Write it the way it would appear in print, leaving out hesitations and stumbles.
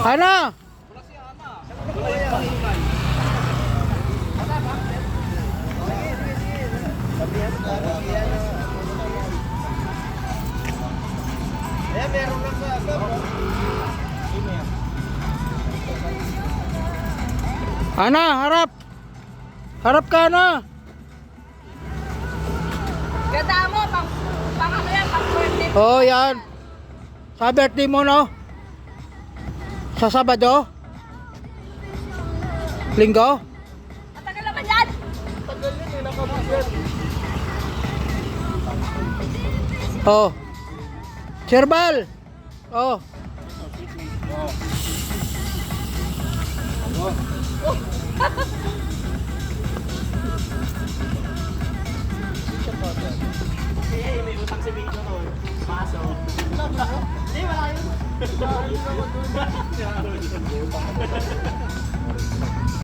Ana? Meron lang sa Ana, harap. Harap ka na. Ganda mo, pang ano yan, pang birthday. Oh, yan. Sa birthday mo, no? Sa Sabado? Linggo? Matagal naman yan. tagal yun eh, nakabusyan. Oh. Cherbal. Oh. May utang si Vito to. Paso. Hindi, wala yun.